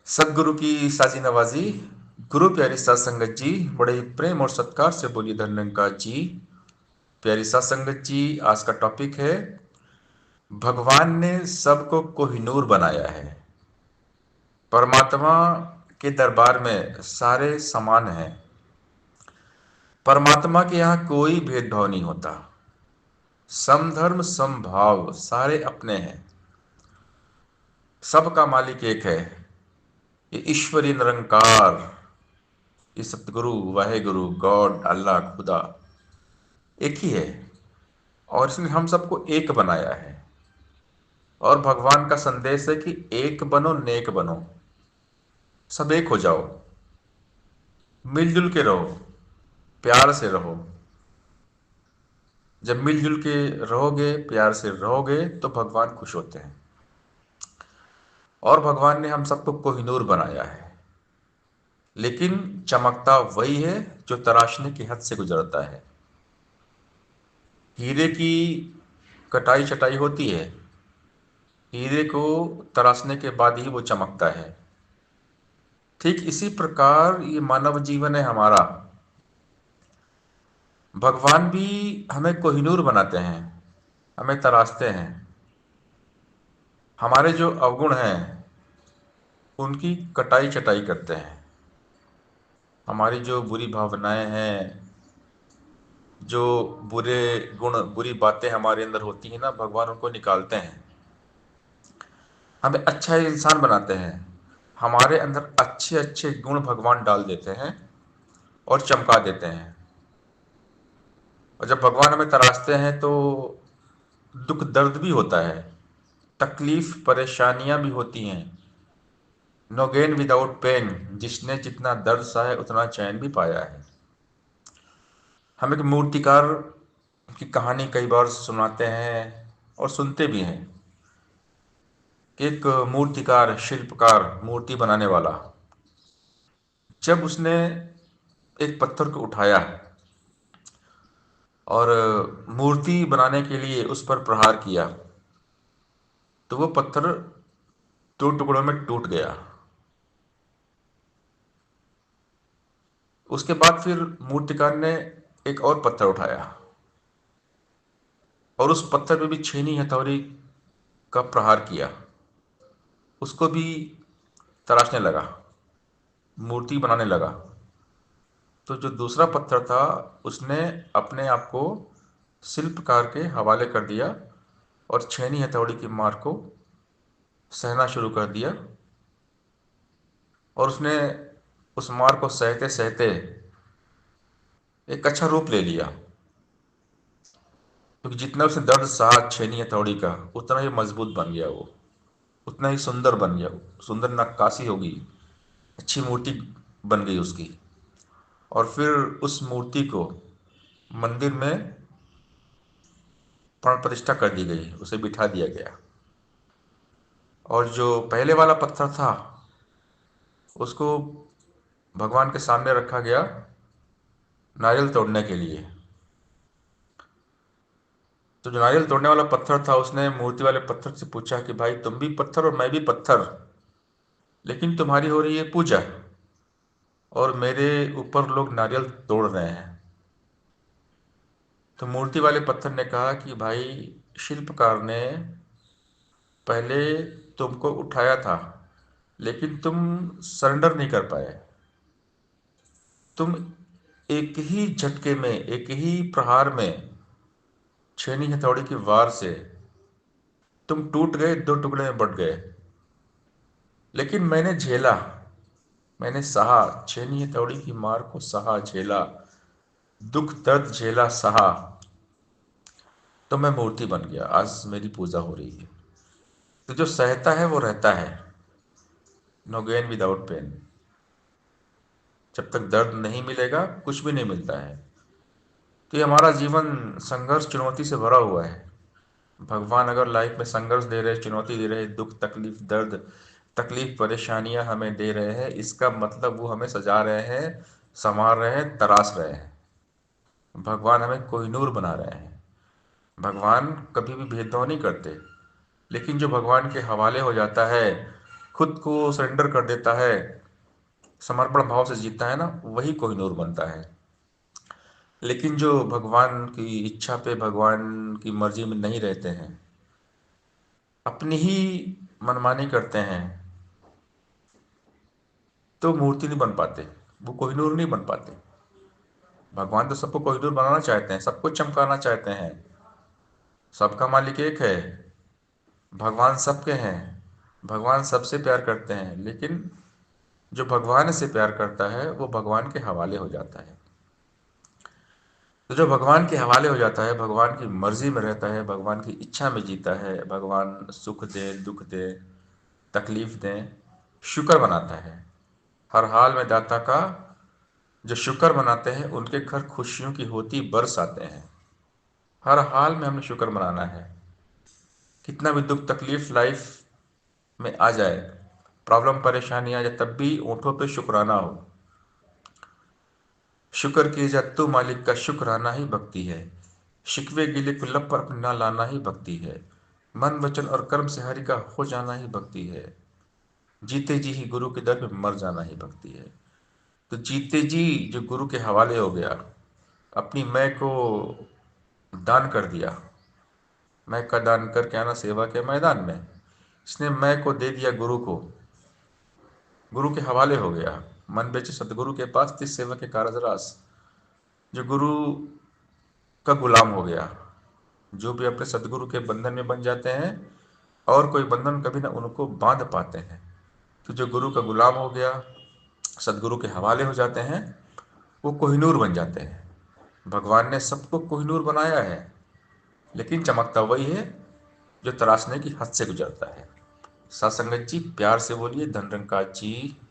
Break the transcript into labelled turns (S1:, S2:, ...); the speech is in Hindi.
S1: सदगुरु की साजी नवाजी। गुरु प्यारी सात संगत जी, बड़े ही प्रेम और सत्कार से बोलिए धन्यंकार जी। प्यारी सात संगत जी, आज का टॉपिक है भगवान ने सबको कोहिनूर बनाया है। परमात्मा के दरबार में सारे समान हैं। परमात्मा के यहाँ कोई भेदभाव नहीं होता। समधर्म समभाव, सारे अपने हैं। सबका मालिक एक है। ये ईश्वरी निरंकार, ये सतगुरु वाहेगुरु गॉड अल्लाह खुदा एक ही है। और इसने हम सबको एक बनाया है। और भगवान का संदेश है कि एक बनो नेक बनो, सब एक हो जाओ, मिलजुल के रहो, प्यार से रहो। जब मिलजुल के रहोगे, प्यार से रहोगे, तो भगवान खुश होते हैं। और भगवान ने हम सबको कोहिनूर बनाया है। लेकिन चमकता वही है जो तराशने की हद से गुजरता है। हीरे की कटाई छटाई होती है। हीरे को तराशने के बाद ही वो चमकता है। ठीक इसी प्रकार ये मानव जीवन है हमारा। भगवान भी हमें कोहिनूर बनाते हैं, हमें तराशते हैं। हमारे जो अवगुण हैं उनकी कटाई छटाई करते हैं। हमारी जो बुरी भावनाएं हैं, जो बुरे गुण बुरी बातें हमारे अंदर होती हैं ना, भगवान उनको निकालते हैं। हमें अच्छा इंसान बनाते हैं। हमारे अंदर अच्छे अच्छे गुण भगवान डाल देते हैं और चमका देते हैं। और जब भगवान हमें तराशते हैं तो दुख दर्द भी होता है, तकलीफ परेशानियां भी होती हैं। नो गेन विदाउट पेन, जिसने जितना दर्द सहा है उतना चैन भी पाया है। हम एक मूर्तिकार की कहानी कई बार सुनाते हैं और सुनते भी हैं कि एक मूर्तिकार, शिल्पकार, मूर्ति बनाने वाला, जब उसने एक पत्थर को उठाया और मूर्ति बनाने के लिए उस पर प्रहार किया, तो वो पत्थर दो टुकड़ों में टूट गया। उसके बाद फिर मूर्तिकार ने एक और पत्थर उठाया और उस पत्थर पे भी छेनी हथौड़ी का प्रहार किया। उसको भी तराशने लगा, मूर्ति बनाने लगा। तो जो दूसरा पत्थर था, उसने अपने आप को शिल्पकार के हवाले कर दिया और छेनी हथौड़ी की मार को सहना शुरू कर दिया। और उसने उस मार को सहते सहते एक अच्छा रूप ले लिया। क्योंकि जितना उसने दर्द सहा छेनी हथौड़ी का, उतना ही मजबूत बन गया वो, उतना ही सुंदर बन गया वो। सुंदर नक्काशी होगी, अच्छी मूर्ति बन गई उसकी। और फिर उस मूर्ति को मंदिर में प्राण प्रतिष्ठा कर दी गई, उसे बिठा दिया गया। और जो पहले वाला पत्थर था, उसको भगवान के सामने रखा गया नारियल तोड़ने के लिए। तो जो नारियल तोड़ने वाला पत्थर था, उसने मूर्ति वाले पत्थर से पूछा कि भाई, तुम भी पत्थर और मैं भी पत्थर, लेकिन तुम्हारी हो रही है पूजा और मेरे ऊपर लोग नारियल तोड़ रहे हैं। तो मूर्ति वाले पत्थर ने कहा कि भाई, शिल्पकार ने पहले तुमको उठाया था, लेकिन तुम सरेंडर नहीं कर पाए। तुम एक ही झटके में, एक ही प्रहार में, छेनी हथौड़ी की वार से तुम टूट गए, दो टुकड़े में बट गए। लेकिन मैंने झेला, मैंने सहा, छेनी हथौड़ी की मार को सहा, झेला, दुख दर्द झेला, सहा, तो मैं मूर्ति बन गया। आज मेरी पूजा हो रही है। तो जो सहता है वो रहता है। No gain without pain. जब तक दर्द नहीं मिलेगा, कुछ भी नहीं मिलता है। तो ये हमारा जीवन संघर्ष चुनौती से भरा हुआ है। भगवान अगर लाइफ में संघर्ष दे रहे, चुनौती दे रहे, दुख तकलीफ दर्द तकलीफ परेशानियां हमें दे रहे हैं, इसका मतलब वो हमें सजा रहे हैं, संवार रहे हैं, तराश रहे हैं। भगवान हमें कोहिनूर बना रहे हैं। भगवान कभी भी भेदभाव नहीं करते। लेकिन जो भगवान के हवाले हो जाता है, खुद को सरेंडर कर देता है, समर्पण भाव से जीता है ना, वही कोहिनूर बनता है। लेकिन जो भगवान की इच्छा पे, भगवान की मर्जी में नहीं रहते हैं, अपनी ही मनमानी करते हैं, तो मूर्ति नहीं बन पाते, वो कोहिनूर नहीं बन पाते। भगवान तो सबको कोहिनूर बनाना चाहते हैं, सबको चमकाना चाहते हैं। सबका मालिक एक है, भगवान सबके हैं, भगवान सबसे प्यार करते हैं। लेकिन जो भगवान से प्यार करता है वो भगवान के हवाले हो जाता है। तो जो भगवान के हवाले हो जाता है, भगवान की मर्जी में रहता है, भगवान की इच्छा में जीता है, भगवान सुख दे, दुख दे, तकलीफ दे, शुक्र मनाता है। हर हाल में दाता का जो शुक्र मनाते हैं, उनके घर खुशियों की होती बरस आते हैं। हर हाल में हमें शुक्र मनाना है। कितना भी दुख तकलीफ लाइफ में आ जाए, प्रॉब्लम परेशानी आ जाए, तब भी ओंठों पे शुक्राना हो। शुक्र किए जा तू मालिक का, शुक्राना ही भक्ति है। शिकवे गिले को लब पर अपने ना लाना ही भक्ति है। मन वचन और कर्म से हरि का हो जाना ही भक्ति है। जीते जी ही गुरु के दर पे मर जाना ही भक्ति है। तो जीते जी जो गुरु के हवाले हो गया, अपनी मैं को दान कर दिया, मैं का दान करके आना सेवा के मैदान में, इसने मैं को दे दिया गुरु को, गुरु के हवाले हो गया। मन बेचे सतगुरु के पास, तिस सेवा के कारज रास। जो गुरु का गुलाम हो गया, जो भी अपने सतगुरु के बंधन में बन जाते हैं, और कोई बंधन कभी ना उनको बांध पाते हैं। तो जो गुरु का गुलाम हो गया, सतगुरु के हवाले हो जाते हैं, वो कोहिनूर बन जाते हैं। भगवान ने सबको कोहिनूर बनाया है, लेकिन चमकता वही है जो तराशने की हद से गुजरता है। सत्संगत जी, प्यार से बोलिए धनरंकाज जी